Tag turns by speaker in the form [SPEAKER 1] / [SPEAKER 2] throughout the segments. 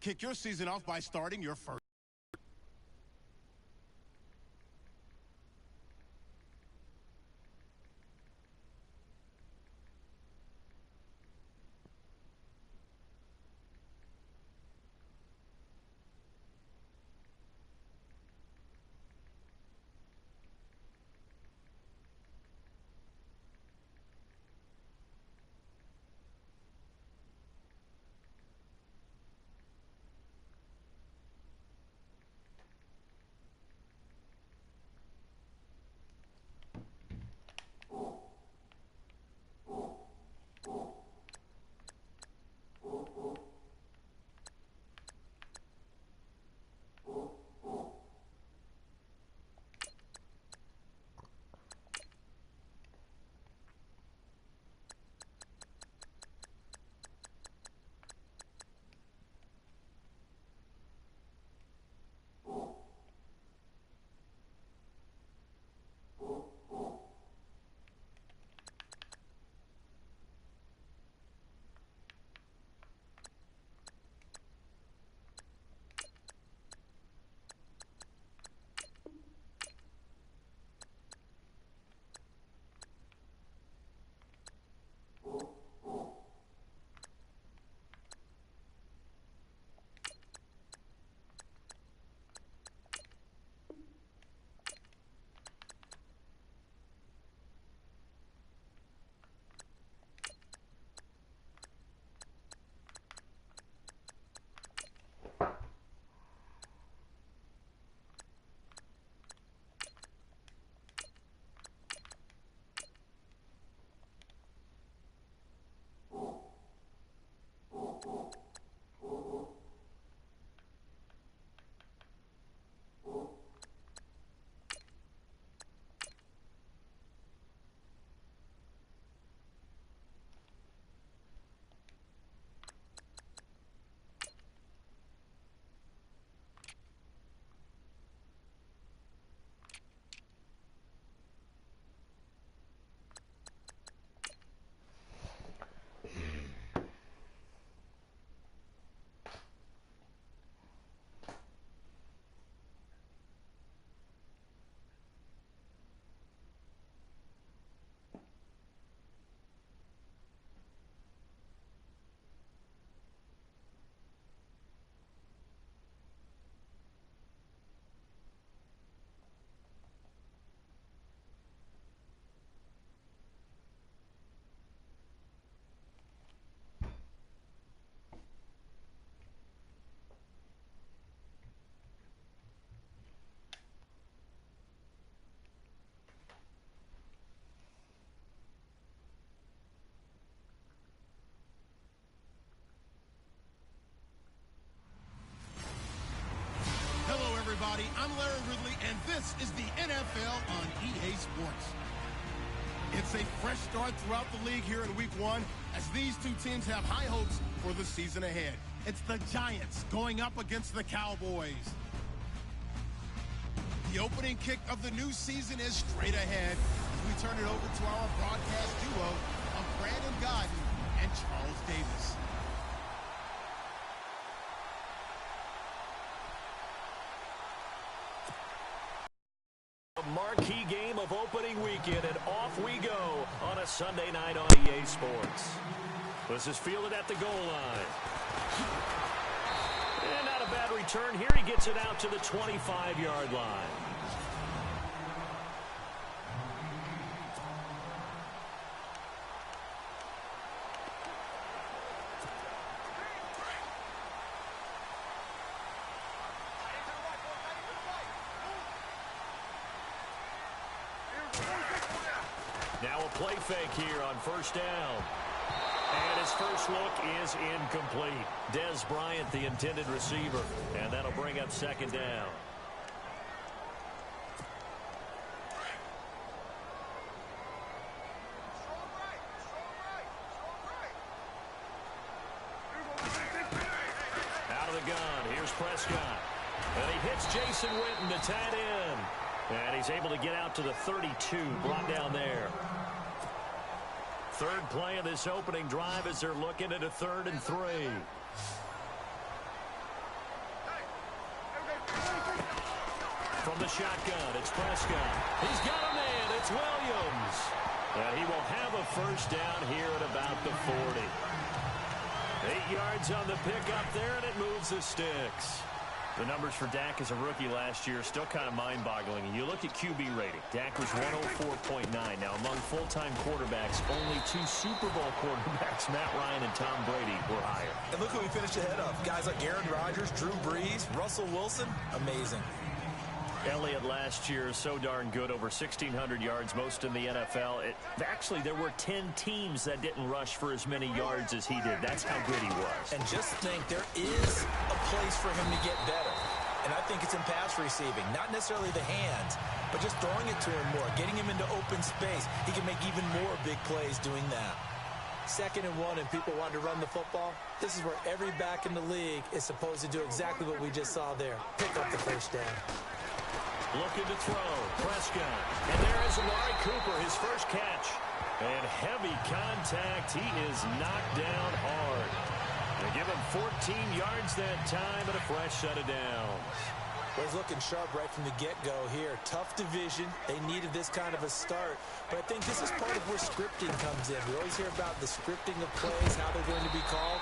[SPEAKER 1] Kick your season off by starting your first. I'm Larry Ridley, and this is the NFL on EA Sports. It's a fresh start throughout the league here in Week 1 as these two teams have high hopes for the season ahead. It's the Giants going up against the Cowboys. The opening kick of the new season is straight ahead as we turn it over to our broadcast duo of Brandon Godden and Charles Davis.
[SPEAKER 2] Marquee game of opening weekend, and off we go on a Sunday night on EA Sports. This is fielded at the goal line. And not a bad return here. He gets it out to the 25-yard line. Now a play fake here on first down. And his first look is incomplete. Dez Bryant, the intended receiver. And that'll bring up second down. Out of the gun. Here's Prescott. And he hits Jason Witten, the tight end. And he's able to get out to the 32, brought down there. Third play of this opening drive as they're looking at a 3rd and 3. From the shotgun, it's Prescott. He's got a man. It's Williams. And he will have a first down here at about the 40. 8 yards on the pickup there, and it moves the sticks. The numbers for Dak as a rookie last year are still kind of mind-boggling. You look at QB rating. Dak was 104.9. Now, among full-time quarterbacks, only 2 Super Bowl quarterbacks, Matt Ryan and Tom Brady, were higher.
[SPEAKER 3] And look who we finished ahead of. Guys like Aaron Rodgers, Drew Brees, Russell Wilson. Amazing.
[SPEAKER 2] Elliott last year, so darn good, over 1,600 yards, most in the NFL. Actually, there were 10 teams that didn't rush for as many yards as he did. That's how good he was.
[SPEAKER 3] And just think, there is a place for him to get better. And I think it's in pass receiving. Not necessarily the hands, but just throwing it to him more, getting him into open space. He can make even more big plays doing that. 2nd and 1 and people want to run the football. This is where every back in the league is supposed to do exactly what we just saw there. Pick up the first down.
[SPEAKER 2] Looking to throw. Prescott. And there is Amari Cooper, his first catch. And heavy contact. He is knocked down hard. They give him 14 yards that time and a fresh set of downs.
[SPEAKER 3] Well, he's looking sharp right from the get-go here. Tough division. They needed this kind of a start. But I think this is part of where scripting comes in. We always hear about the scripting of plays, how they're going to be called.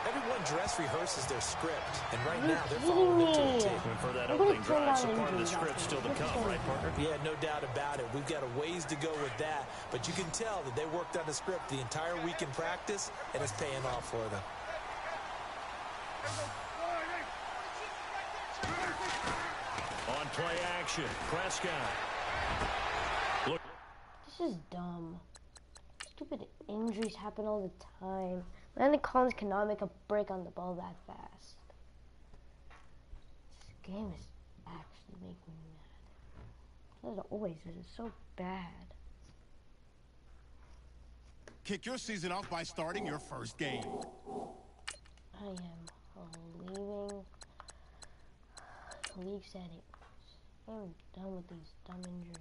[SPEAKER 3] Everyone dress rehearses their script, and right now they're following it to a T.
[SPEAKER 2] And for that opening drive, so part of the script still to come, right, partner?
[SPEAKER 3] Yeah, no doubt about it. We've got a ways to go with that, but you can tell that they worked on the script the entire week in practice, and it's paying off for them.
[SPEAKER 2] On play action, Prescott. Look.
[SPEAKER 4] This is dumb. Stupid injuries happen all the time. Landon Collins cannot make a break on the ball that fast. This game is actually making me mad. As always, it is so bad.
[SPEAKER 1] Kick your season off by starting your first game.
[SPEAKER 4] I am leaving league settings. I'm done with these dumb injuries.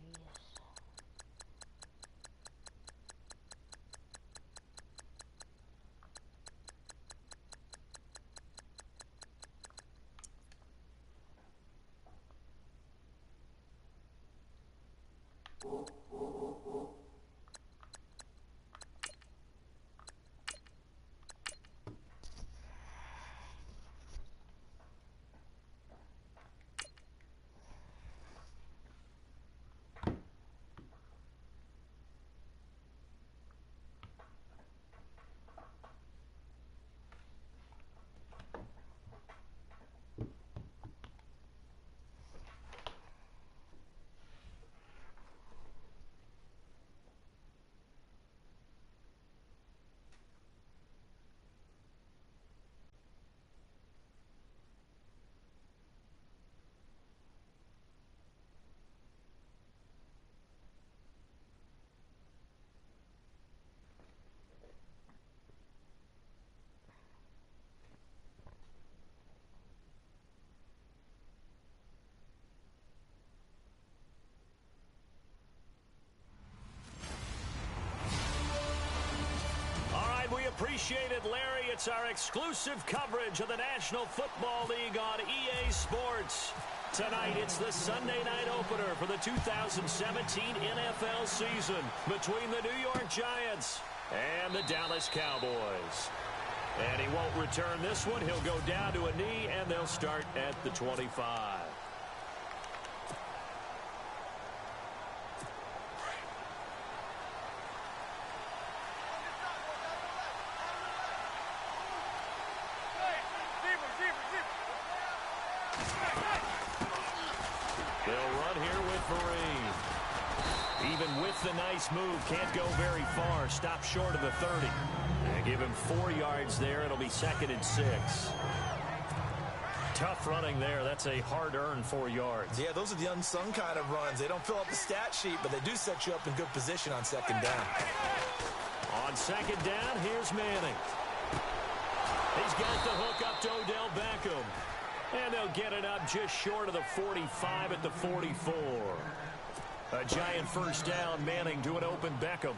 [SPEAKER 2] Appreciate it, Larry. It's our exclusive coverage of the National Football League on EA Sports. Tonight, it's the Sunday night opener for the 2017 NFL season between the New York Giants and the Dallas Cowboys. And he won't return this one. He'll go down to a knee, and they'll start at the 25. Even with the nice move, can't go very far. Stop short of the 30. And give him 4 yards there. It'll be 2nd and 6. Tough running there. That's a hard-earned 4 yards.
[SPEAKER 3] Yeah, those are the unsung kind of runs. They don't fill up the stat sheet, but they do set you up in good position on 2nd down.
[SPEAKER 2] On 2nd down, here's Manning. He's got the hook up to Odell Beckham. And they'll get it up just short of the 45 at the 44. A Giant first down, Manning to an open Beckham.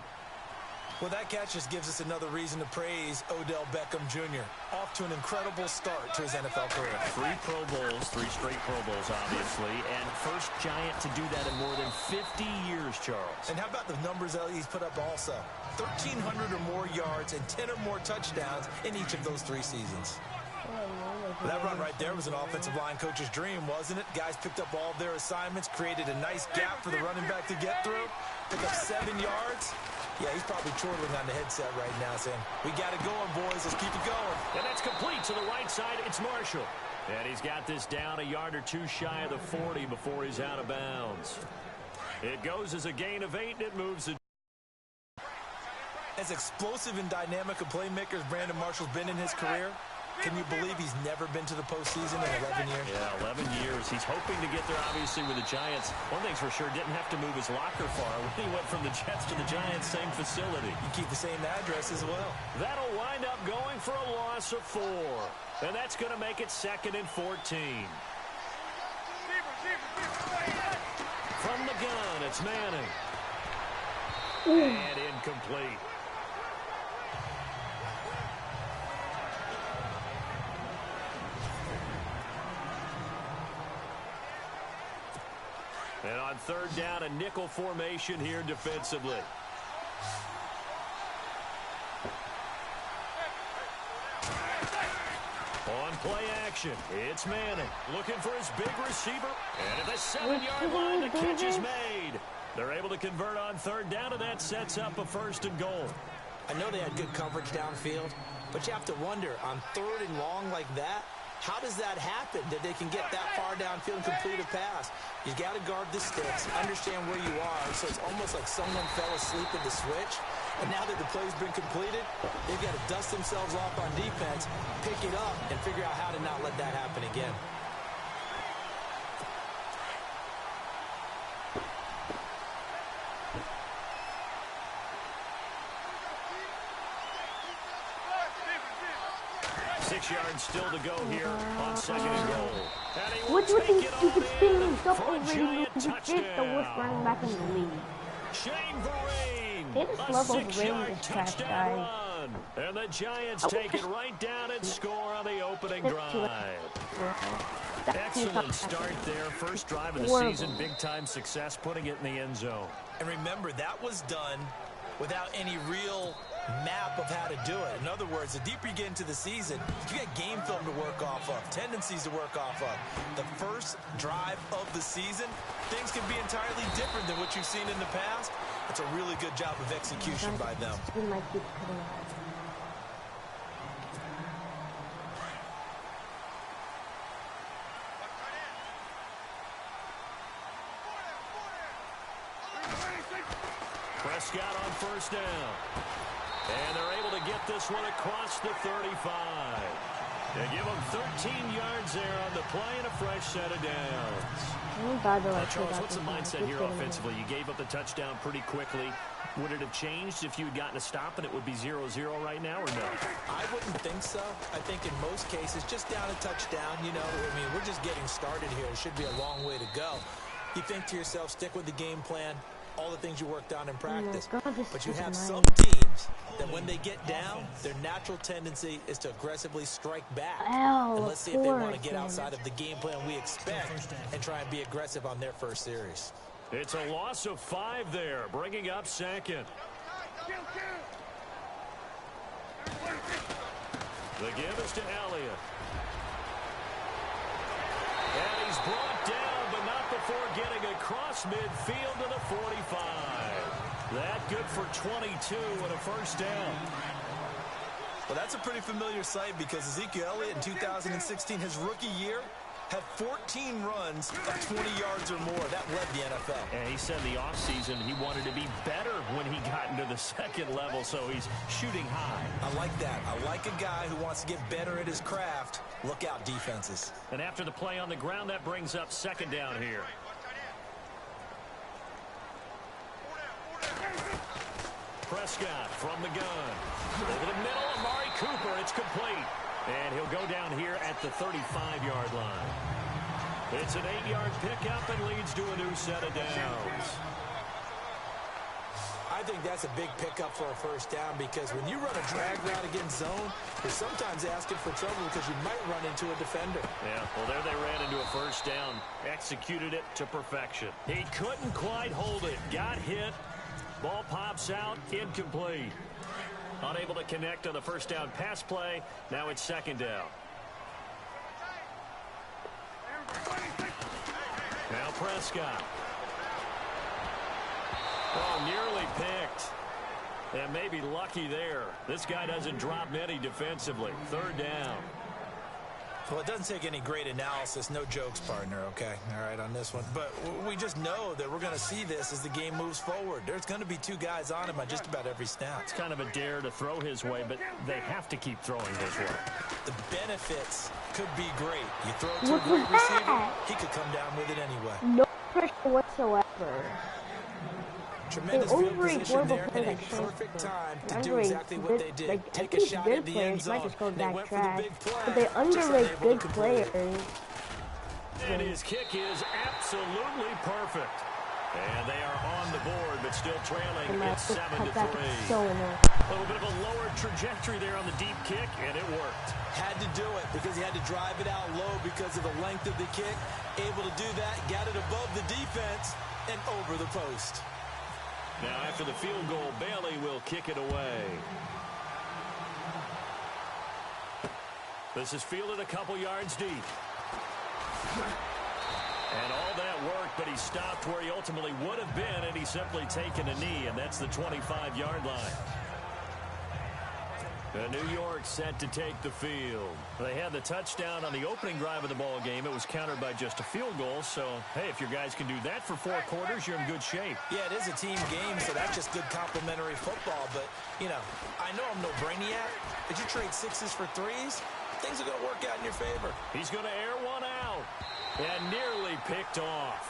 [SPEAKER 3] Well, that catch just gives us another reason to praise Odell Beckham Jr. Off to an incredible start to his NFL career.
[SPEAKER 2] 3 Pro Bowls, 3 straight Pro Bowls, obviously, and first Giant to do that in more than 50 years, Charles.
[SPEAKER 3] And how about the numbers that he's put up also? 1,300 or more yards and 10 or more touchdowns in each of those 3 seasons. That run right there was an offensive line coach's dream, wasn't it? Guys picked up all of their assignments, created a nice gap for the running back to get through, pick up 7 yards. Yeah, he's probably chortling on the headset right now saying, we got it going, boys. Let's keep it going.
[SPEAKER 2] And that's complete to the right side. It's Marshall. And he's got this down a yard or 2 shy of the 40 before he's out of bounds. It goes as a gain of 8, and it moves it.
[SPEAKER 3] As explosive and dynamic a playmaker as Brandon Marshall's been in his career, can you believe he's never been to the postseason in 11 years?
[SPEAKER 2] Yeah, 11 years. He's hoping to get there, obviously, with the Giants. One thing's for sure, didn't have to move his locker far when he went from the Jets to the Giants, same facility.
[SPEAKER 3] You keep the same address as well.
[SPEAKER 2] That'll wind up going for a loss of 4. And that's going to make it 2nd and 14. From the gun, it's Manning. And incomplete. And on 3rd down, a nickel formation here defensively. On play action, it's Manning looking for his big receiver. And at the 7-yard line, the catch is made. They're able to convert on 3rd down, and that sets up a 1st and goal.
[SPEAKER 3] I know they had good coverage downfield, but you have to wonder, on 3rd and long like that, how does that happen, that they can get that far downfield and complete a pass? You got to guard the sticks, understand where you are, so it's almost like someone fell asleep at the switch. And now that the play's been completed, they've got to dust themselves off on defense, pick it up, and figure out how to not let that happen again.
[SPEAKER 2] Yards still to go here on 2nd and goal.
[SPEAKER 4] What's with these stupid spinning double overrated moves? It's the worst running back in the league.
[SPEAKER 2] Shane Vereen,
[SPEAKER 4] they just love overrating this trash guy.
[SPEAKER 2] And the Giants take it right down and score on the opening drive. Excellent start there. First drive of the season, big-time success, putting it in the end zone.
[SPEAKER 3] And remember, that was done without any real map of how to do it. In other words, the deeper you get into the season, you get game film to work off of, tendencies to work off of. The first drive of the season, things can be entirely different than what you've seen in the past. It's a really good job of execution by them.
[SPEAKER 2] Prescott on 1st down. And they're able to get this one across the 35. They give them 13 yards there on the play and a fresh set of downs. Charles, what's the mindset here offensively? You gave up the touchdown pretty quickly. Would it have changed if you had gotten a stop and it would be 0-0 right now, or no?
[SPEAKER 3] I wouldn't think so. I think in most cases, just down a touchdown, you know, I mean, we're just getting started here. It should be a long way to go. You think to yourself, stick with the game plan, all the things you worked on in practice. But you have some teams that when they get down, their natural tendency is to aggressively strike back. And let's see if they want to get outside of the game plan we expect and try and be aggressive on their first series.
[SPEAKER 2] It's a loss of 5 there, bringing up 2nd. The give is to Elliott. And he's brought down, but not before getting across midfield to the 45. That good for 22 and a 1st down.
[SPEAKER 3] Well, that's a pretty familiar sight because Ezekiel Elliott in 2016, his rookie year, had 14 runs of 20 yards or more. That led the NFL.
[SPEAKER 2] And he said the offseason he wanted to be better when he got into the 2nd level, so he's shooting high.
[SPEAKER 3] I like that. I like a guy who wants to get better at his craft. Look out, defenses.
[SPEAKER 2] And after the play on the ground, that brings up 2nd down here. Prescott from the gun. Over the middle, Amari Cooper. It's complete. And he'll go down here at the 35-yard line. It's an 8-yard pickup and leads to a new set of downs.
[SPEAKER 3] I think that's a big pickup for a first down because when you run a drag route against zone, you're sometimes asking for trouble because you might run into a defender.
[SPEAKER 2] Yeah, well, there they ran into a first down. Executed it to perfection. He couldn't quite hold it. Got hit. Ball pops out. Incomplete. Unable to connect on the first down pass play. Now it's second down. Now Prescott. Oh, nearly picked. And maybe lucky there. This guy doesn't drop many defensively. Third down.
[SPEAKER 3] Well, it doesn't take any great analysis. No jokes, partner, okay? All right, on this one. But we just know that we're going to see this as the game moves forward. There's going to be two guys on him on just about every snap.
[SPEAKER 2] It's kind of a dare to throw his way, but they have to keep throwing his way.
[SPEAKER 3] The benefits could be great. You throw it to a great receiver, he could come down with it anyway.
[SPEAKER 4] No pressure whatsoever.
[SPEAKER 3] Tremendous field position there and a perfect time to do exactly what they did. Take a shot at the end zone. They went for the big play.
[SPEAKER 4] But they underrate good players.
[SPEAKER 2] And his kick is absolutely perfect. And they are on the board, but still trailing. It's 7-3.
[SPEAKER 4] So
[SPEAKER 2] a little bit of a lower trajectory there on the deep kick, and it worked.
[SPEAKER 3] Had to do it because he had to drive it out low because of the length of the kick. Able to do that, got it above the defense and over the post.
[SPEAKER 2] Now, after the field goal, Bailey will kick it away. This is fielded a couple yards deep. And all that worked, but he stopped where he ultimately would have been, and he's simply taken a knee, and that's the 25-yard line. New York set to take the field. They had the touchdown on the opening drive of the ball game. It was countered by just a field goal. So, hey, if your guys can do that for 4 quarters, you're in good shape.
[SPEAKER 3] Yeah, it is a team game, so that's just good complementary football. But, you know, I know I'm no brainiac, but you trade 6s for 3s, things are going to work out in your favor.
[SPEAKER 2] He's going to air one out and nearly picked off.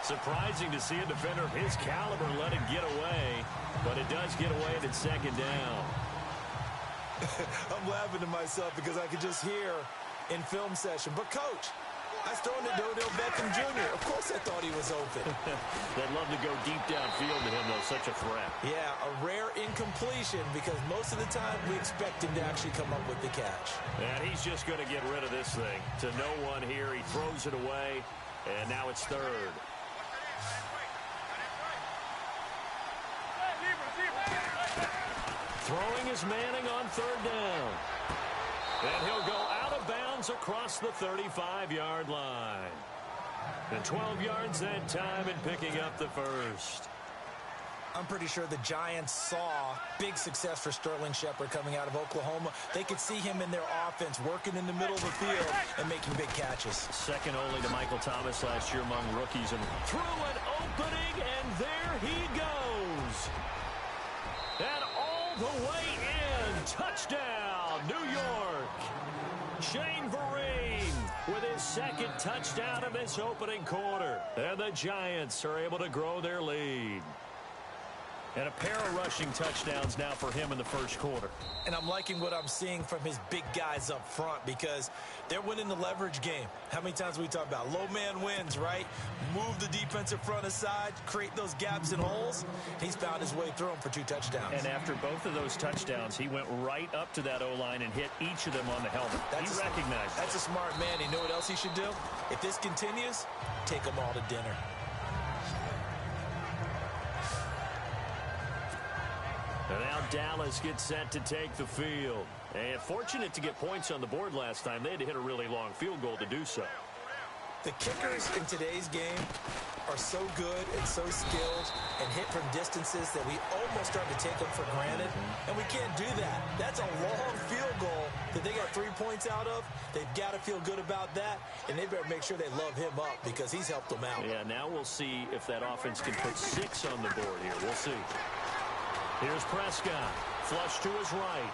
[SPEAKER 2] Surprising to see a defender of his caliber let it get away, but it does get away at second down.
[SPEAKER 3] I'm laughing to myself because I could just hear in film session. But, Coach, I was throwing to Odell Beckham Jr. Of course I thought he was open.
[SPEAKER 2] They'd love to go deep downfield to him, though. Such a threat.
[SPEAKER 3] Yeah, a rare incompletion because most of the time we expect him to actually come up with the catch.
[SPEAKER 2] And he's just going to get rid of this thing. To no one here. He throws it away, and now it's third. Throwing is Manning on third down. And he'll go out of bounds across the 35-yard line. And 12 yards that time and picking up the first.
[SPEAKER 3] I'm pretty sure the Giants saw big success for Sterling Shepard coming out of Oklahoma. They could see him in their offense working in the middle of the field and making big catches.
[SPEAKER 2] Second only to Michael Thomas last year among rookies. And through an opening, and there he goes. And all the way in. Touchdown, New York. Shane Vereen with his second touchdown of this opening quarter. And the Giants are able to grow their lead. And a pair of rushing touchdowns now for him in the first quarter.
[SPEAKER 3] And I'm liking what I'm seeing from his big guys up front because they're winning the leverage game. How many times we talk about low man wins, right? Move the defensive front aside, create those gaps and holes. He's found his way through them for 2 touchdowns.
[SPEAKER 2] And after both of those touchdowns, he went right up to that O-line and hit each of them on the helmet. He recognized it.
[SPEAKER 3] That's a smart man. You know what else he should do? If this continues, take them all to dinner.
[SPEAKER 2] And now Dallas gets set to take the field. And fortunate to get points on the board last time. They had to hit a really long field goal to do so.
[SPEAKER 3] The kickers in today's game are so good and so skilled and hit from distances that we almost start to take them for granted. And we can't do that. That's a long field goal that they got 3 points out of. They've got to feel good about that. And they better make sure they love him up because he's helped them out.
[SPEAKER 2] Yeah, now we'll see if that offense can put 6 on the board here. We'll see. Here's Prescott, flush to his right.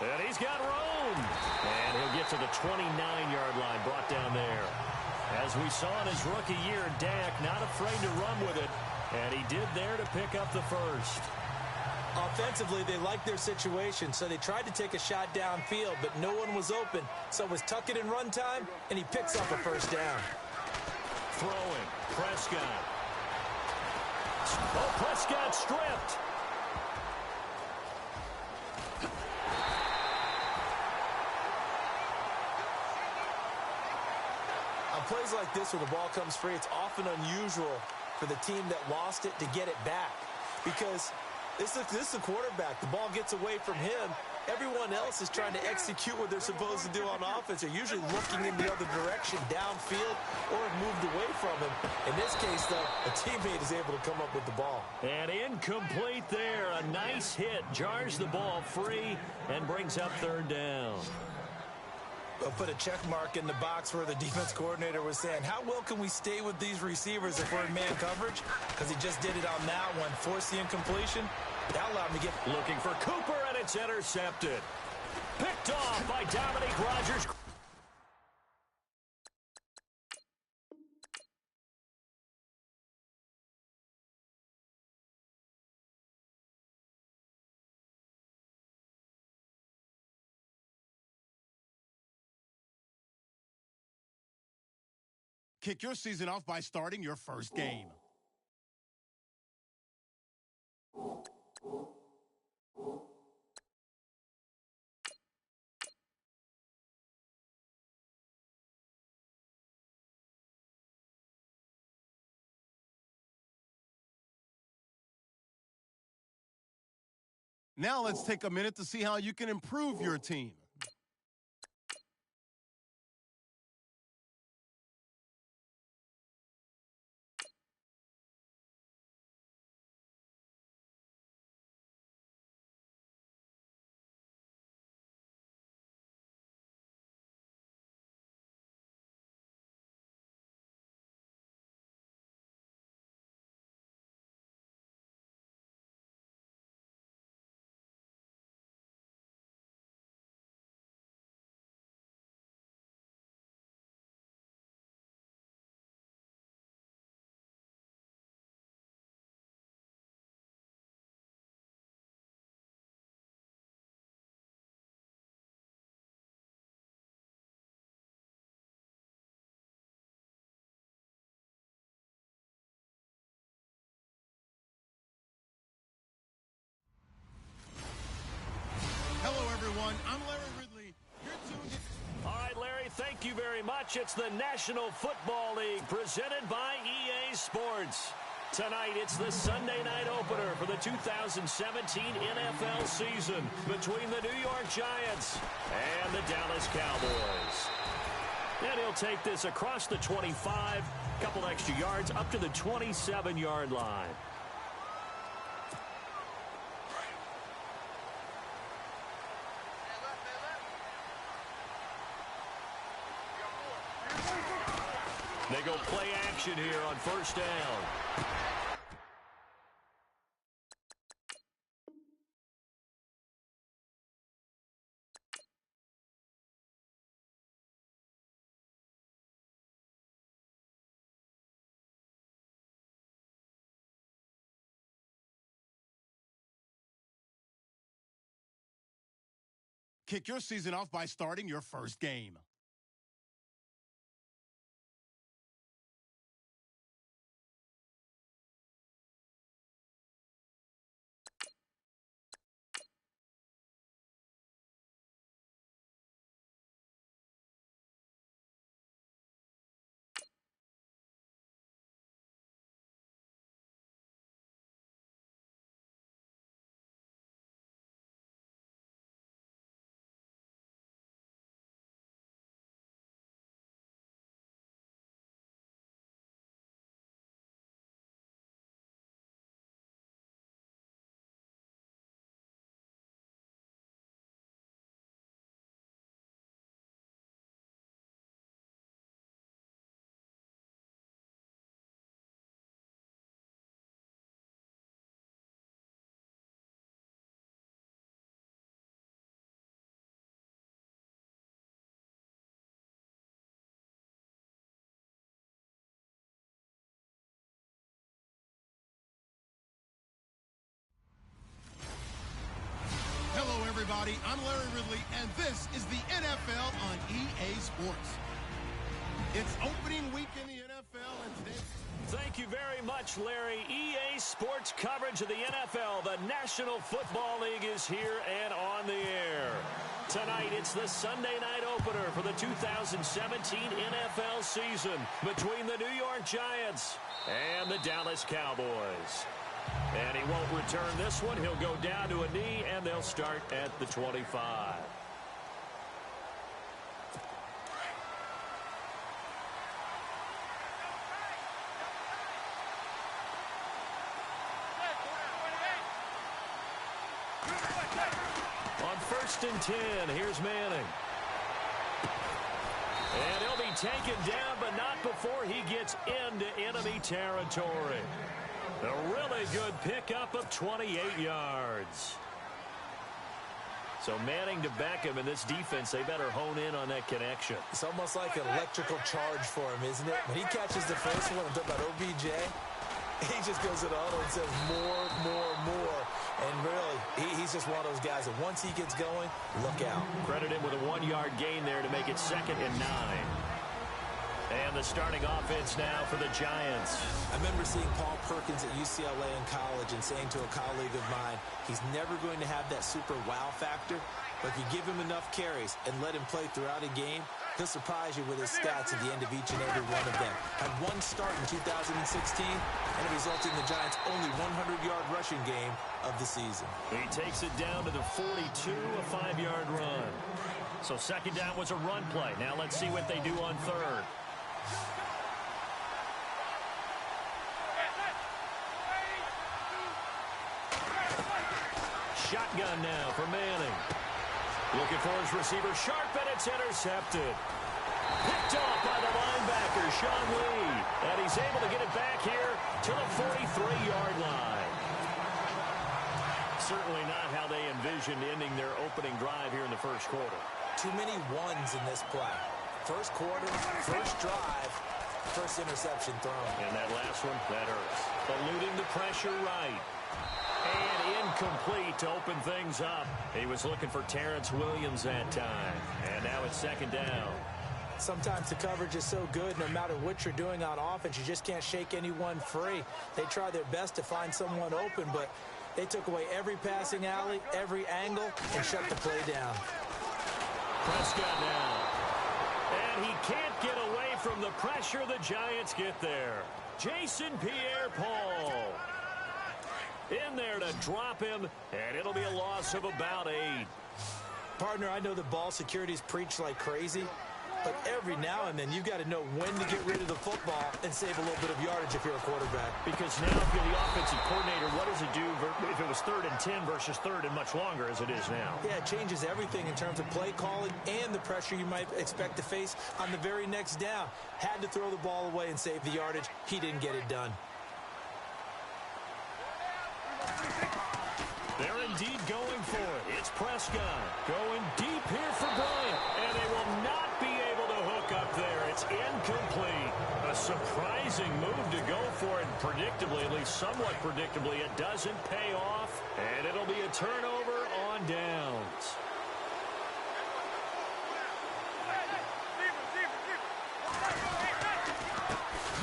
[SPEAKER 2] And he's got room. And he'll get to the 29-yard line, brought down there. As we saw in his rookie year, Dak not afraid to run with it. And he did there to pick up the first.
[SPEAKER 3] Offensively, they liked their situation, so they tried to take a shot downfield, but no one was open. So it was tuck it in run time, and he picks up a first down.
[SPEAKER 2] Throwing, Prescott. Oh, Prescott stripped.
[SPEAKER 3] On plays like this where the ball comes free, it's often unusual for the team that lost it to get it back. Because this is a quarterback. The ball gets away from him. Everyone else is trying to execute what they're supposed to do on offense. They're usually looking in the other direction, downfield, or have moved away from him. In this case, though, a teammate is able to come up with the ball.
[SPEAKER 2] And incomplete there. A nice hit. Jars the ball free and brings up third down.
[SPEAKER 3] They'll put a check mark in the box where the defense coordinator was saying, how well can we stay with these receivers if we're in man coverage? Because he just did it on that one. Forced the incompletion. That allowed him to get...
[SPEAKER 2] Looking for Cooper, and it's intercepted. Picked off by Dominique Rodgers.
[SPEAKER 1] Kick your season off by starting your first game. Now let's take a minute to see how you can improve your team. Hello, everyone. I'm Larry Ridley. You're tuned in.
[SPEAKER 2] All right, Larry, thank you very much. It's the National Football League presented by EA Sports. Tonight, it's the Sunday night opener for the 2017 NFL season between the New York Giants and the Dallas Cowboys. And he'll take this across the 25, couple extra yards up to the 27-yard line. They go play action here on first down.
[SPEAKER 1] Kick your season off by starting your first game. Hello, everybody. I'm Larry Ridley, and this is the NFL on EA Sports. It's opening week in the NFL, and today...
[SPEAKER 2] Thank you very much, Larry. EA Sports coverage of the NFL. The National Football League is here and on the air. Tonight, it's the Sunday night opener for the 2017 NFL season between the New York Giants and the Dallas Cowboys. And he won't return this one. He'll go down to a knee, and they'll start at the 25. On 1st and 10, here's Manning. And he'll be taken down, but not before he gets into enemy territory. A really good pickup of 28 yards. So Manning to back him in this defense, they better hone in on that connection.
[SPEAKER 3] It's almost like an electrical charge for him, isn't it? When he catches the first one, I'm talking about OBJ, he just goes to the huddle and says more, more, more. And really, he's just one of those guys that once he gets going, look out.
[SPEAKER 2] Credit him with a 1-yard gain there to make it 2nd and 9. And the starting offense now for the Giants.
[SPEAKER 3] I remember seeing Paul Perkins at UCLA in college and saying to a colleague of mine, he's never going to have that super wow factor, but if you give him enough carries and let him play throughout a game, he'll surprise you with his stats at the end of each and every one of them. Had one start in 2016, and it resulted in the Giants' only 100-yard rushing game of the season.
[SPEAKER 2] He takes it down to the 42, a 5-yard run. So 2nd down was a run play. Now let's see what they do on 3rd. Shotgun now for Manning. Looking for his receiver, sharp, and it's intercepted. Picked off by the linebacker, Sean Lee. And he's able to get it back here to the 43-yard line. Certainly not how they envisioned ending their opening drive here in the first quarter.
[SPEAKER 3] Too many ones in this play. First quarter, first drive, first interception thrown.
[SPEAKER 2] And that last one, that hurts. Eluding the pressure right. And incomplete to open things up. He was looking for Terrence Williams that time. And now it's 2nd down.
[SPEAKER 3] Sometimes the coverage is so good, no matter what you're doing on offense, you just can't shake anyone free. They try their best to find someone open, but they took away every passing alley, every angle, and shut the play down.
[SPEAKER 2] Prescott now. And he can't get away from the pressure. The Giants get there. Jason Pierre-Paul in there to drop him, and it'll be a loss of about 8.
[SPEAKER 3] Partner, I know the ball security's preached like crazy, but every now and then you've got to know when to get rid of the football and save a little bit of yardage if you're a quarterback.
[SPEAKER 2] Because now if you're the offensive coordinator, what does it do if it was 3rd and 10 versus 3rd and much longer as it is now?
[SPEAKER 3] Yeah, it changes everything in terms of play calling and the pressure you might expect to face on the very next down. Had to throw the ball away and save the yardage. He didn't get it done.
[SPEAKER 2] They're indeed going for it. It's Prescott going deep here for Bryant, and they will not be able to hook up there. It's incomplete. A surprising move to go for it. Predictably, at least somewhat predictably, it doesn't pay off, and it'll be a turnover on downs.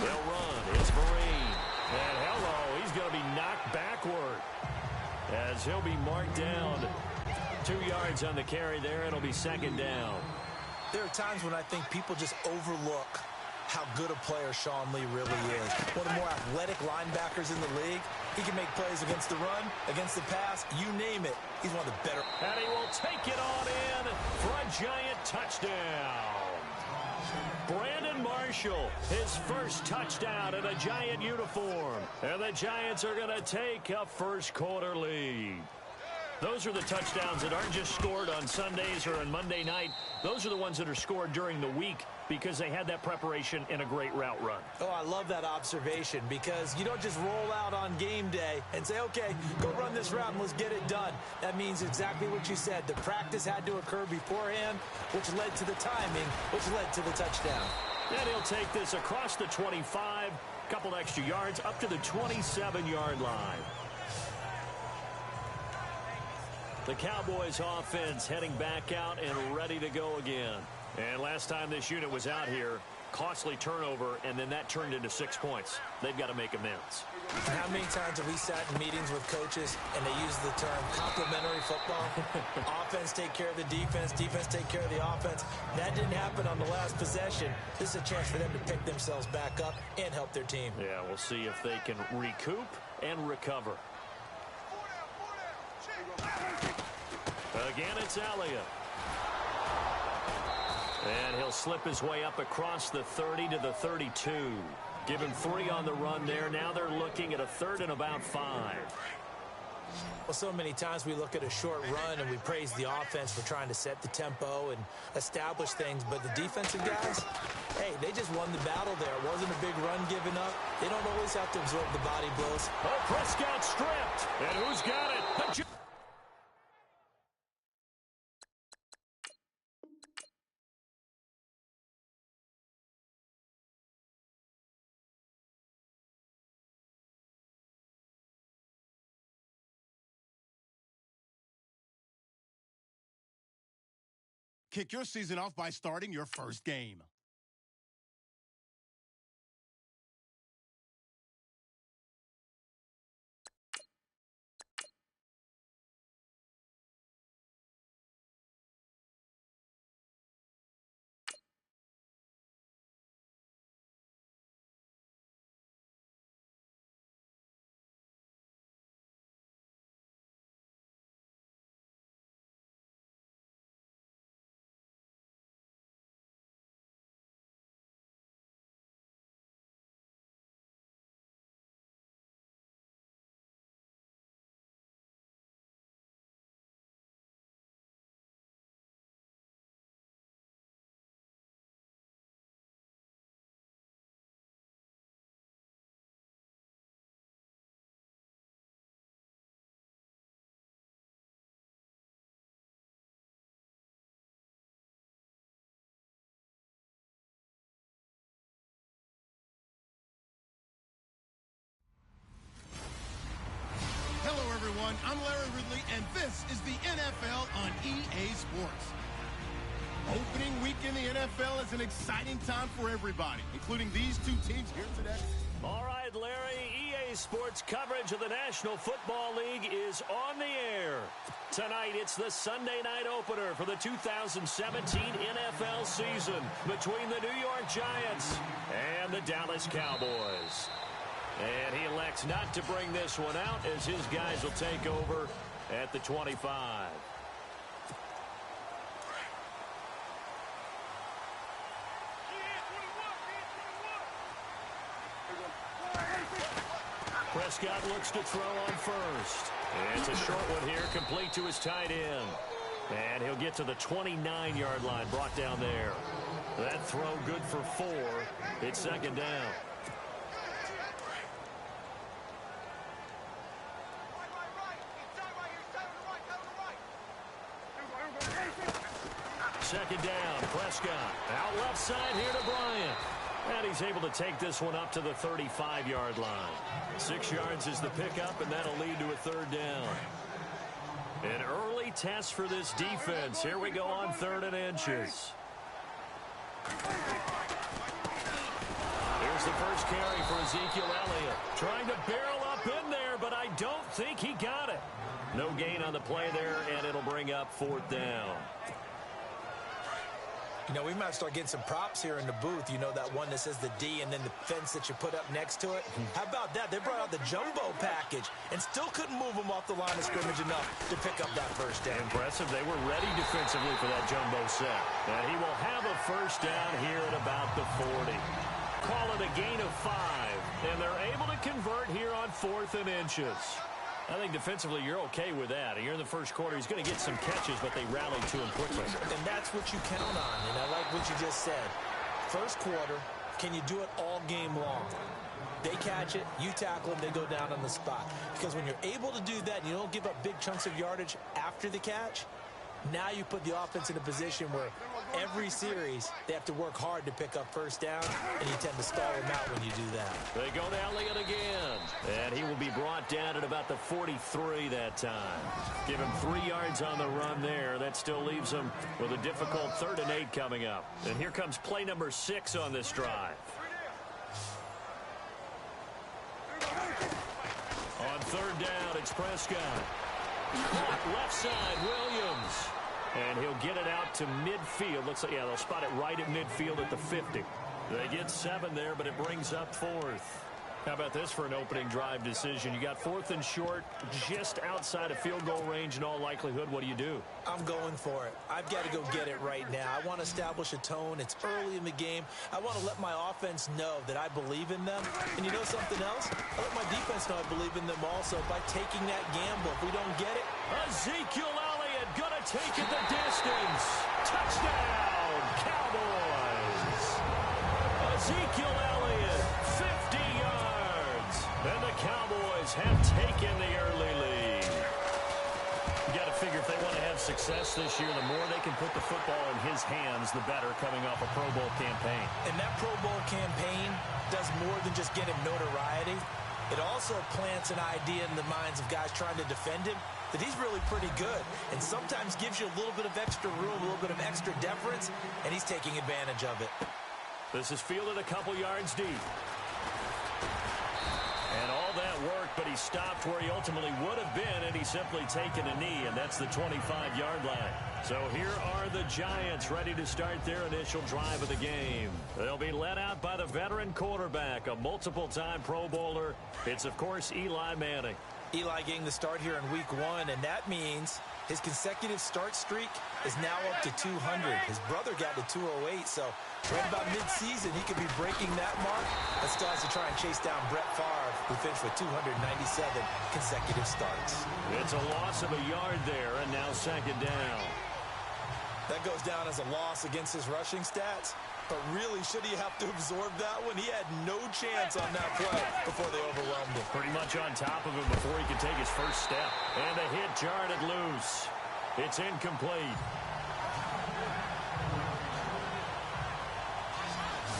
[SPEAKER 2] They'll run. It's Marine. And hello, he's going to be knocked backward as he'll be marked down. 2 yards on the carry there. It'll be 2nd down.
[SPEAKER 3] There are times when I think people just overlook how good a player Sean Lee really is. One of the more athletic linebackers in the league. He can make plays against the run, against the pass, you name it. He's one of the better.
[SPEAKER 2] And he will take it on in for a Giant touchdown. Brandon Marshall, his first touchdown in a Giant uniform. And the Giants are going to take a first quarter lead. Those are the touchdowns that aren't just scored on Sundays or on Monday night. Those are the ones that are scored during the week because they had that preparation in a great route run.
[SPEAKER 3] Oh, I love that observation because you don't just roll out on game day and say, okay, go run this route and let's get it done. That means exactly what you said. The practice had to occur beforehand, which led to the timing, which led to the touchdown.
[SPEAKER 2] And he'll take this across the 25, couple extra yards, up to the 27-yard line. The Cowboys offense heading back out and ready to go again. And last time this unit was out here, Costly turnover, and then that turned into 6 points. They've got to make amends.
[SPEAKER 3] How many times have we sat in meetings with coaches and they use the term complementary football? Offense take care of the defense, defense take care of the offense. That didn't happen on the last possession. This is a chance for them to pick themselves back up and help their team.
[SPEAKER 2] Yeah, we'll see if they can recoup and recover. Again, it's Elliott. And he'll slip his way up across the 30 to the 32. Give him 3 on the run there. Now they're looking at a 3rd and about 5.
[SPEAKER 3] Well, so many times we look at a short run and we praise the offense for trying to set the tempo and establish things. But the defensive guys, hey, they just won the battle there. It wasn't a big run given up. They don't always have to absorb the body blows.
[SPEAKER 2] Oh, Prescott stripped. And who's got it?
[SPEAKER 1] Kick your season off by starting your first game. Hello, everyone. I'm Larry Ridley, and this is the NFL on EA Sports. Opening week in the NFL is an exciting time for everybody, including these two teams here today.
[SPEAKER 2] All right, Larry, EA Sports coverage of the National Football League is on the air. Tonight, it's the Sunday night opener for the 2017 NFL season between the New York Giants and the Dallas Cowboys. And he elects not to bring this one out as his guys will take over at the 25. Prescott looks to throw on first. It's a short one here, complete to his tight end. And he'll get to the 29-yard line, brought down there. That throw good for 4. It's second down. Second down, Prescott. Out left side here to Bryant. And he's able to take this one up to the 35-yard line. 6 yards is the pickup, and that'll lead to a 3rd down. An early test for this defense. Here we go on 3rd and inches. Here's the first carry for Ezekiel Elliott. Trying to barrel up in there, but I don't think he got it. No gain on the play there, and it'll bring up 4th down.
[SPEAKER 3] You know, we might start getting some props here in the booth. You know, that one that says the D and then the fence that you put up next to it. How about that? They brought out the jumbo package and still couldn't move them off the line of scrimmage enough to pick up that first down.
[SPEAKER 2] Impressive. They were ready defensively for that jumbo set. And he will have a first down here at about the 40. Call it a gain of 5. And they're able to convert here on 4th and inches. I think defensively you're okay with that. You're in the first quarter. He's going to get some catches, but they rallied to him quickly.
[SPEAKER 3] And that's what you count on, and I like what you just said. First quarter, can you do it all game long? They catch it, you tackle them, they go down on the spot. Because when you're able to do that and you don't give up big chunks of yardage after the catch, Now you put the offense in a position where every series they have to work hard to pick up first down, and you tend to stall them out when you do that.
[SPEAKER 2] They go to Elliott again, and he will be brought down at about the 43 that time. Give him 3 yards on the run there. That still leaves him with a difficult 3rd and 8 coming up. And here comes play number 6 on this drive. On 3rd down, it's Prescott. Caught left side, Williams. And he'll get it out to midfield. Looks like, yeah, they'll spot it right at midfield at the 50. They get 7 there, but it brings up 4th. How about this for an opening drive decision? You got 4th and short, just outside of field goal range in all likelihood. What do you do?
[SPEAKER 3] I'm going for it. I've got to go get it right now. I want to establish a tone. It's early in the game. I want to let my offense know that I believe in them. And you know something else? I let my defense know I believe in them also by taking that gamble. If we don't get it,
[SPEAKER 2] Ezekiel Elliott gonna take it the distance. Touchdown, Cowboys. Ezekiel Elliott, 50 yards. And the Cowboys have taken the early lead. You got to figure if they want to have success this year, the more they can put the football in his hands, the better, coming off a Pro Bowl campaign.
[SPEAKER 3] And that Pro Bowl campaign does more than just get him notoriety. It also plants an idea in the minds of guys trying to defend him that he's really pretty good, and sometimes gives you a little bit of extra room, a little bit of extra deference, and he's taking advantage of it.
[SPEAKER 2] This is fielded a couple yards deep. And all that worked, but he stopped where he ultimately would have been, and he's simply taken a knee, and that's the 25-yard line. So here are the Giants ready to start their initial drive of the game. They'll be led out by the veteran quarterback, a multiple-time Pro Bowler. It's, of course, Eli Manning.
[SPEAKER 3] Eli getting the start here in week 1, and that means his consecutive start streak is now up to 200. His brother got to 208, so right about mid-season, he could be breaking that mark. That still has to try and chase down Brett Favre, who finished with 297 consecutive starts.
[SPEAKER 2] It's a loss of a yard there, and now 2nd down.
[SPEAKER 3] That goes down as a loss against his rushing stats. But really, should he have to absorb that one? He had no chance on that play before they overwhelmed him.
[SPEAKER 2] Pretty much on top of him before he could take his first step. And the hit jarred it loose. It's incomplete.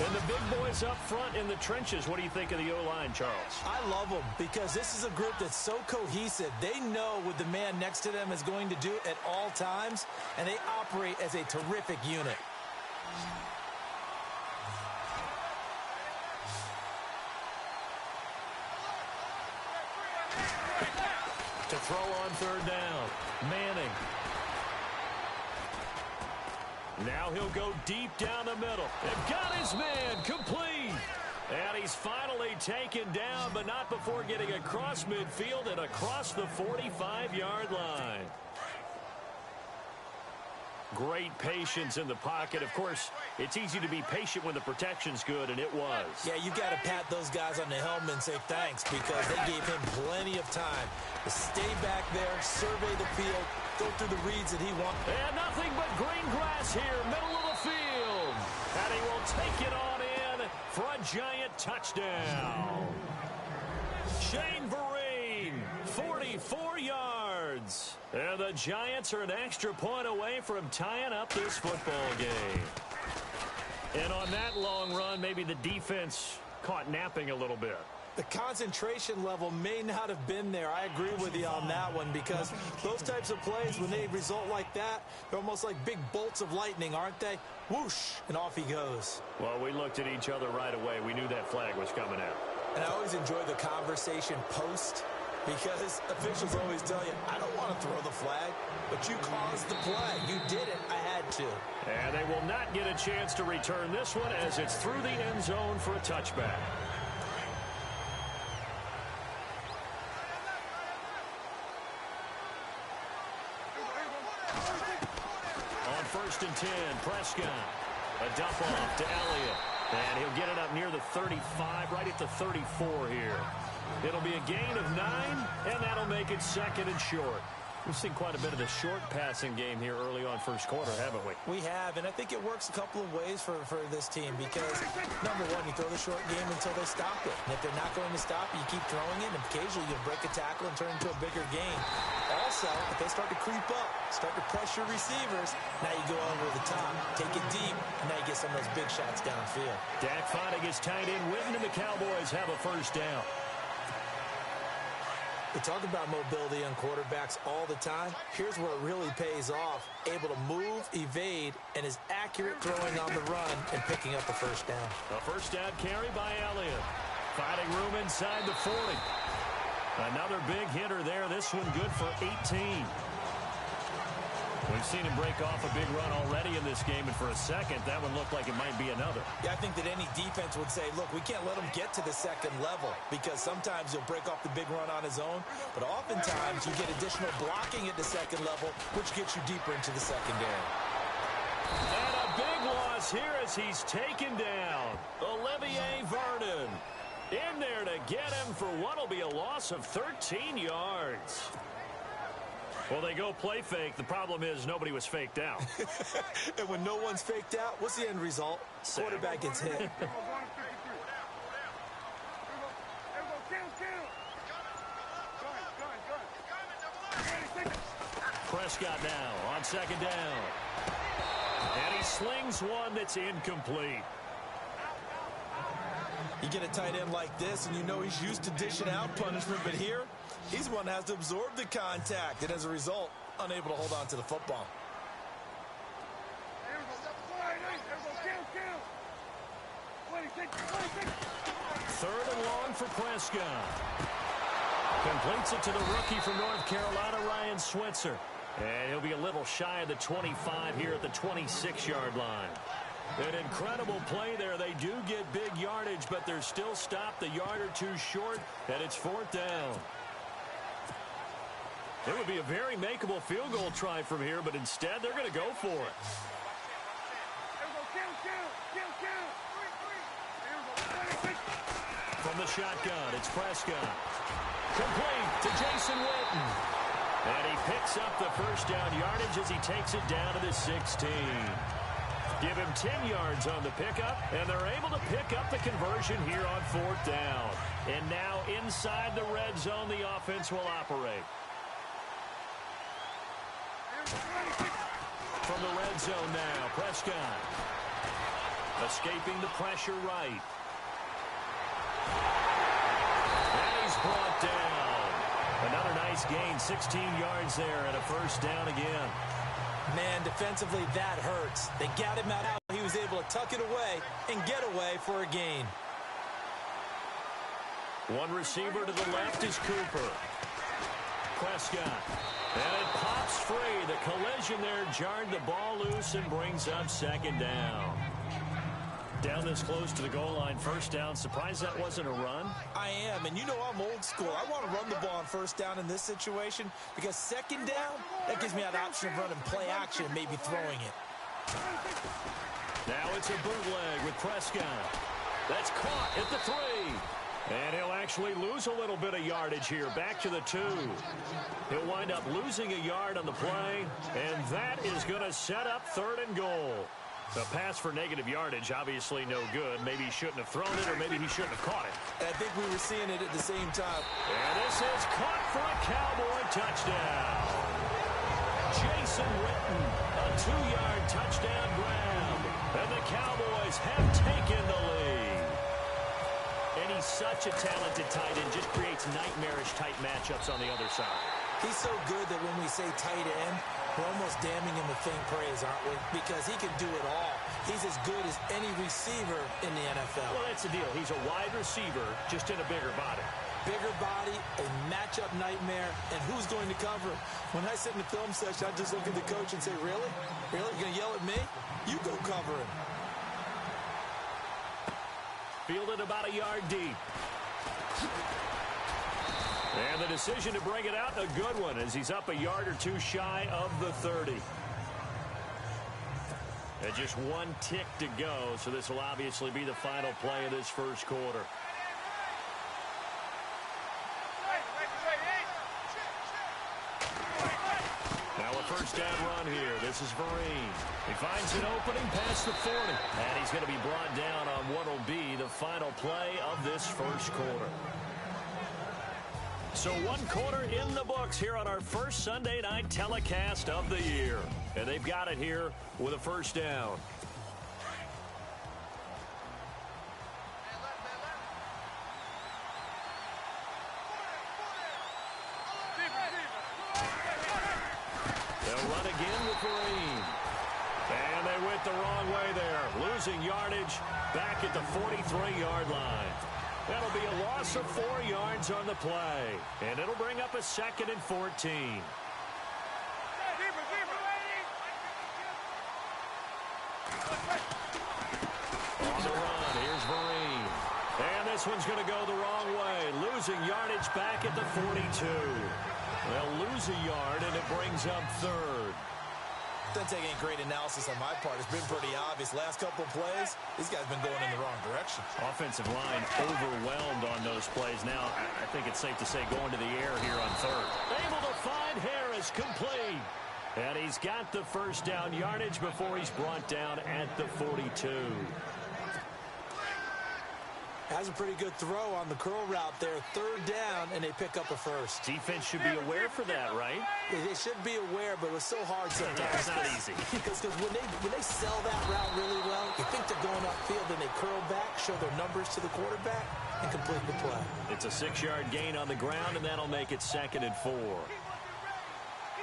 [SPEAKER 2] And the big boys up front in the trenches. What do you think of the O-line, Charles?
[SPEAKER 3] I love them because this is a group that's so cohesive. They know what the man next to them is going to do at all times, and they operate as a terrific unit.
[SPEAKER 2] To throw on 3rd down, Manning. Now he'll go deep down the middle. And got his man, complete. And he's finally taken down, but not before getting across midfield and across the 45-yard line. Great patience in the pocket. Of course, it's easy to be patient when the protection's good, and it was.
[SPEAKER 3] Yeah, you got to pat those guys on the helmet and say thanks because they gave him plenty of time to stay back there, survey the field, go through the reads that he wanted.
[SPEAKER 2] And nothing but green grass here, middle of the field. And he will take it on in for a giant touchdown. Shane Vereen, 44 yards. And the Giants are an extra point away from tying up this football game. And on that long run, maybe the defense caught napping a little bit.
[SPEAKER 3] The concentration level may not have been there. I agree with you on that one because those types of plays, when they result like that, they're almost like big bolts of lightning, aren't they? Whoosh, and off he goes.
[SPEAKER 2] Well, we looked at each other right away. We knew that flag was coming out.
[SPEAKER 3] And I always enjoy the conversation post because officials always tell you, I don't want to throw the flag, but you caused the play. You did it. I had to.
[SPEAKER 2] And they will not get a chance to return this one as it's through the end zone for a touchback. On 1st and 10, Prescott. A dump off to Elliott. And he'll get it up near the 35, right at the 34 here. It'll be a gain of 9, and that'll make it 2nd and short. We've seen quite a bit of the short passing game here early on first quarter, haven't we?
[SPEAKER 3] We have, and I think it works a couple of ways for this team because, number one, you throw the short game until they stop it. And if they're not going to stop it, you keep throwing it, and occasionally you break a tackle and turn it into a bigger game. Also, if they start to creep up, start to pressure receivers, now you go over the top, take it deep, and now you get some of those big shots downfield.
[SPEAKER 2] Dak finding his tight end Witten, and the Cowboys have a first down.
[SPEAKER 3] We talk about mobility on quarterbacks all the time. Here's where it really pays off. Able to move, evade, and is accurate throwing on the run and picking up a first down.
[SPEAKER 2] A first down carry by Elliott. Finding room inside the 40. Another big hitter there. This one good for 18. We've seen him break off a big run already in this game, and for a second, that one looked like it might be another.
[SPEAKER 3] Yeah, I think that any defense would say, look, we can't let him get to the second level because sometimes he'll break off the big run on his own, but oftentimes you get additional blocking at the second level, which gets you deeper into the secondary.
[SPEAKER 2] And a big loss here as he's taken down. Olivier Vernon in there to get him for what will be a loss of 13 yards. Well, they go play fake. The problem is nobody was faked out.
[SPEAKER 3] And when no one's faked out, what's the end result? Quarterback gets hit.
[SPEAKER 2] Prescott now on second down. And he slings one that's incomplete.
[SPEAKER 3] You get a tight end like this, and you know he's used to dishing out punishment, but here, he's the one that has to absorb the contact, and as a result, unable to hold on to the football.
[SPEAKER 2] Third and long for Prescott. Completes it to the rookie from North Carolina, Ryan Switzer. And he'll be a little shy of the 25 here at the 26-yard line. An incredible play there. They do get big yardage, but they're still stopped a yard or two short, and it's fourth down. It would be a very makeable field goal try from here, but instead they're going to go for it. From the shotgun, it's Prescott. Complete to Jason Witten. And he picks up the first down yardage as he takes it down to the 16. Give him 10 yards on the pickup, and they're able to pick up the conversion here on fourth down. And now inside the red zone, the offense will operate. From the red zone now, Prescott. Escaping the pressure right. And he's brought down. Another nice gain, 16 yards there, and a first down again.
[SPEAKER 3] Man, defensively, that hurts. They got him out. He was able to tuck it away and get away for a gain.
[SPEAKER 2] One receiver to the left is Cooper. Prescott. And it pops free. The collision there jarred the ball loose and brings up second down. Down this close to the goal line, first down. Surprised that wasn't a run?
[SPEAKER 3] I am, and you know I'm old school. I want to run the ball on first down in this situation because second down, that gives me that option of running play action and maybe throwing it.
[SPEAKER 2] Now it's a bootleg with Prescott. That's caught at the 3. And he'll actually lose a little bit of yardage here, back to the 2. He'll wind up losing a yard on the play, and that is going to set up third and goal. The pass for negative yardage, obviously no good. Maybe he shouldn't have thrown it, or maybe he shouldn't have caught it.
[SPEAKER 3] And I think we were seeing it at the same time.
[SPEAKER 2] And this is caught for a Cowboy touchdown. Jason Witten, a 2-yard touchdown grab. And the Cowboys have taken the lead. And he's such a talented tight end, just creates nightmarish tight matchups on the other side.
[SPEAKER 3] He's so good that when we say tight end, we're almost damning him with faint praise, aren't we? Because he can do it all. He's as good as any receiver in the NFL.
[SPEAKER 2] Well, that's the deal. He's a wide receiver, just in a bigger body.
[SPEAKER 3] Bigger body, a matchup nightmare, and who's going to cover him? When I sit in the film session, I just look at the coach and say, really? Really? You're going to yell at me? You go cover him.
[SPEAKER 2] Fielded about a yard deep. And the decision to bring it out, a good one, as he's up a yard or two shy of the 30. And just one tick to go, so this will obviously be the final play of this first quarter. This is Vereen. He finds an opening past the 40. And he's going to be brought down on what will be the final play of this first quarter. So 1 quarter in the books here on our first Sunday night telecast of the year. And they've got it here with a first down. They'll run again with Vereen. And they went the wrong way there. Losing yardage back at the 43-yard line. That'll be a loss of 4 yards on the play. And it'll bring up a 2nd and 14. On the run, here's Vereen. And this one's going to go the wrong way. Losing yardage back at the 42. They'll lose a yard, and it brings up 3rd.
[SPEAKER 3] Doesn't take any great analysis on my part. It's been pretty obvious. Last couple of plays, these guys been going in the wrong direction.
[SPEAKER 2] Offensive line overwhelmed on those plays. Now, I think it's safe to say going to the air here on 3rd. Able to find Harris, complete. And he's got the first down yardage before he's brought down at the 42.
[SPEAKER 3] Has a pretty good throw on the curl route there. 3rd down, and they pick up a first.
[SPEAKER 2] Defense should be aware for that, right?
[SPEAKER 3] They should be aware, but it was so hard sometimes.
[SPEAKER 2] Yeah, it's not easy.
[SPEAKER 3] Because when they sell that route really well, you think they're going upfield, then they curl back, show their numbers to the quarterback, and complete the play.
[SPEAKER 2] It's a 6-yard gain on the ground, and that'll make it 2nd and 4.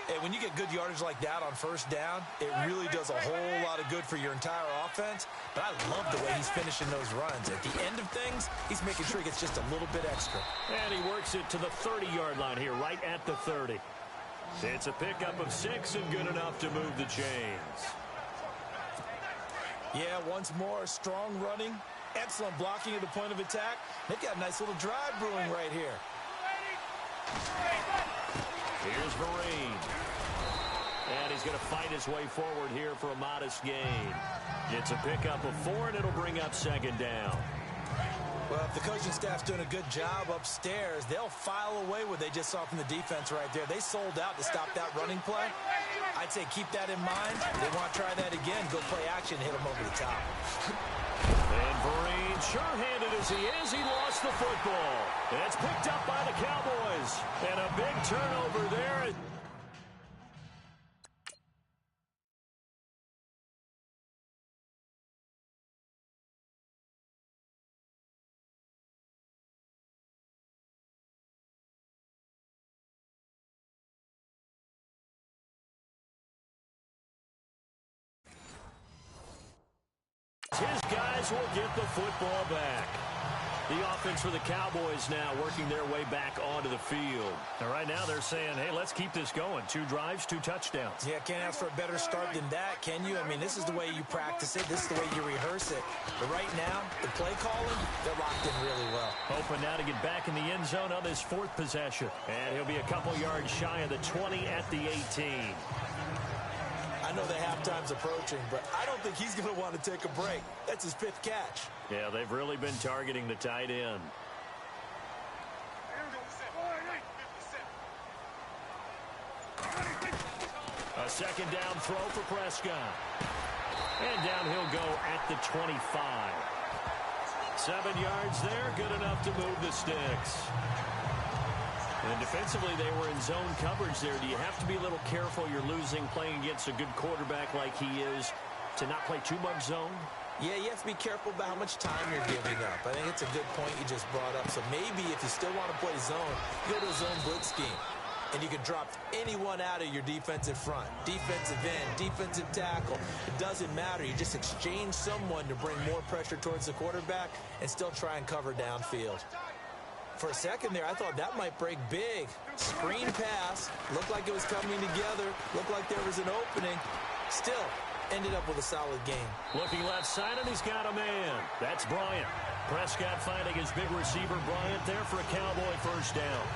[SPEAKER 3] Hey, when you get good yardage like that on first down, it really does a whole lot of good for your entire offense. But I love the way he's finishing those runs. At the end of things, he's making sure he gets just a little bit extra.
[SPEAKER 2] And he works it to the 30-yard line here, right at the 30. It's a pickup of 6 and good enough to move the chains.
[SPEAKER 3] Yeah, once more, strong running, excellent blocking at the point of attack. They've got a nice little drive brewing right here.
[SPEAKER 2] Here's Vereen. And he's going to fight his way forward here for a modest gain. It's a pickup of 4, and it'll bring up 2nd down.
[SPEAKER 3] Well, if the coaching staff's doing a good job upstairs, they'll file away what they just saw from the defense right there. They sold out to stop that running play. I'd say keep that in mind. If they want to try that again, go play action, hit them over the top.
[SPEAKER 2] And Vereen, sure-handed as he is, he lost the football. And it's picked up by the Cowboys. And a big turnover there. His guys will get the football back. The offense for the Cowboys now working their way back onto the field. And right now they're saying, hey, let's keep this going. 2 drives, 2 touchdowns.
[SPEAKER 3] Yeah, can't ask for a better start than that, can you? I mean, this is the way you practice it. This is the way you rehearse it. But right now, the play calling, they're locked in really well.
[SPEAKER 2] Hoping now to get back in the end zone on this 4th possession. And he'll be a couple yards shy of the 20 at the 18.
[SPEAKER 3] I know the halftime's approaching, but I don't think he's going to want to take a break. That's his 5th catch.
[SPEAKER 2] Yeah, they've really been targeting the tight end. A 2nd down throw for Prescott. And down he'll go at the 25. 7 yards there, good enough to move the sticks. And defensively, they were in zone coverage there. Do you have to be a little careful? You're losing, playing against a good quarterback like he is, to not play too much zone?
[SPEAKER 3] Yeah, you have to be careful about how much time you're giving up. I think it's a good point you just brought up. So maybe if you still want to play zone, go to a zone blitz scheme. And you can drop anyone out of your defensive front. Defensive end, defensive tackle. It doesn't matter. You just exchange someone to bring more pressure towards the quarterback and still try and cover downfield. For a second there, I thought that might break big. Screen pass. Looked like it was coming together. Looked like there was an opening. Still, ended up with a solid game.
[SPEAKER 2] Looking left side, and he's got a man. That's Bryant. Prescott finding his big receiver, Bryant, there for a Cowboy first down.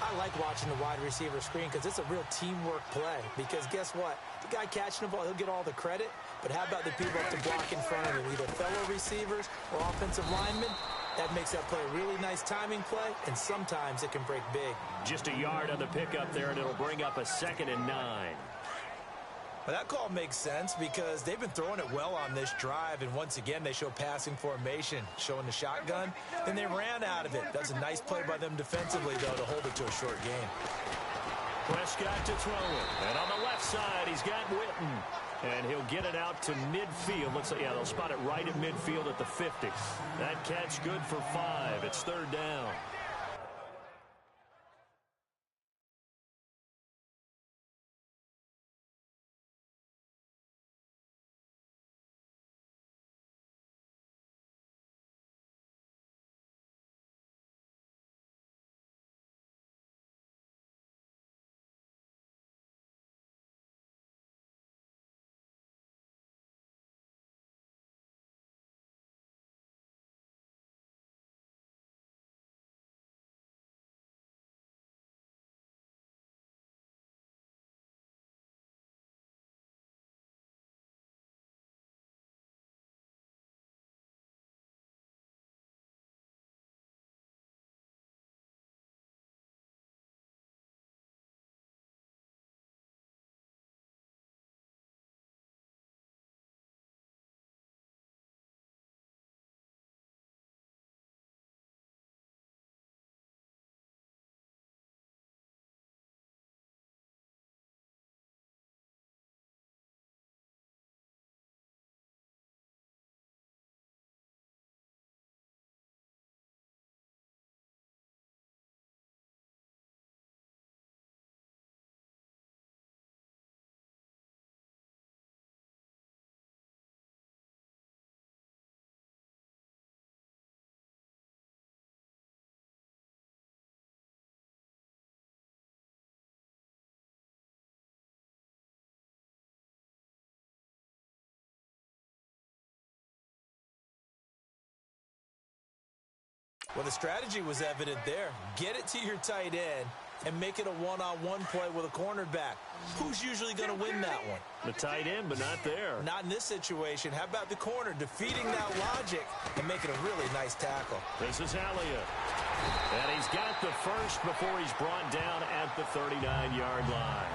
[SPEAKER 3] I like watching the wide receiver screen because it's a real teamwork play. Because guess what? The guy catching the ball, he'll get all the credit. But how about the people up to block in front of him, either fellow receivers or offensive linemen? That makes that play a really nice timing play, and sometimes it can break big.
[SPEAKER 2] Just a yard on the pickup there, and it'll bring up a 2nd and 9.
[SPEAKER 3] Well, that call makes sense because they've been throwing it well on this drive, and once again, they show passing formation, showing the shotgun. Then they ran out of it. That's a nice play by them defensively, though, to hold it to a short gain.
[SPEAKER 2] Prescott to throw it. And on the left side, he's got Witten. And he'll get it out to midfield. Looks like, yeah, they'll spot it right at midfield at the 50. That catch good for 5. It's 3rd down.
[SPEAKER 3] Well, the strategy was evident there. Get it to your tight end and make it a one-on-one play with a cornerback. Who's usually going to win that one?
[SPEAKER 2] The tight end, but not there.
[SPEAKER 3] Not in this situation. How about the corner defeating that logic and making a really nice tackle?
[SPEAKER 2] This is Elliott. And he's got the first before he's brought down at the 39-yard line.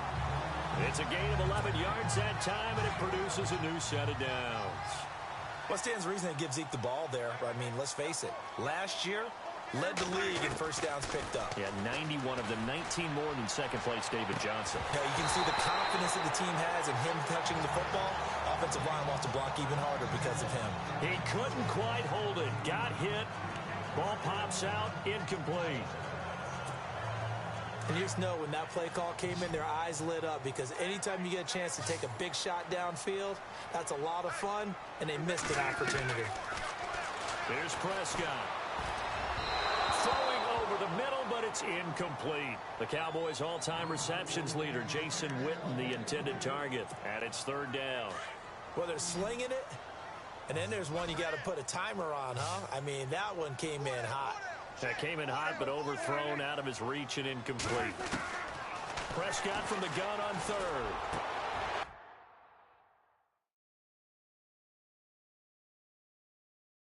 [SPEAKER 2] It's a gain of 11 yards that time, and it produces a new set of downs.
[SPEAKER 3] What stands reason to give Zeke the ball there? I mean, let's face it. Last year, led the league in first downs picked up.
[SPEAKER 2] Yeah, 91 of them, 19 more than second place David Johnson.
[SPEAKER 3] Yeah, you can see the confidence that the team has in him touching the football. Offensive line wants to block even harder because of him.
[SPEAKER 2] He couldn't quite hold it. Got hit. Ball pops out. Incomplete.
[SPEAKER 3] And you just know when that play call came in, their eyes lit up because anytime you get a chance to take a big shot downfield, that's a lot of fun, and they missed an opportunity.
[SPEAKER 2] Here's Prescott. Throwing over the middle, but it's incomplete. The Cowboys' all-time receptions leader, Jason Witten, the intended target, and it's 3rd down.
[SPEAKER 3] Well, they're slinging it, and then there's one you got to put a timer on, huh? I mean, that one came in hot.
[SPEAKER 2] That came in hot, but overthrown out of his reach and incomplete. Prescott from the gun on 3rd.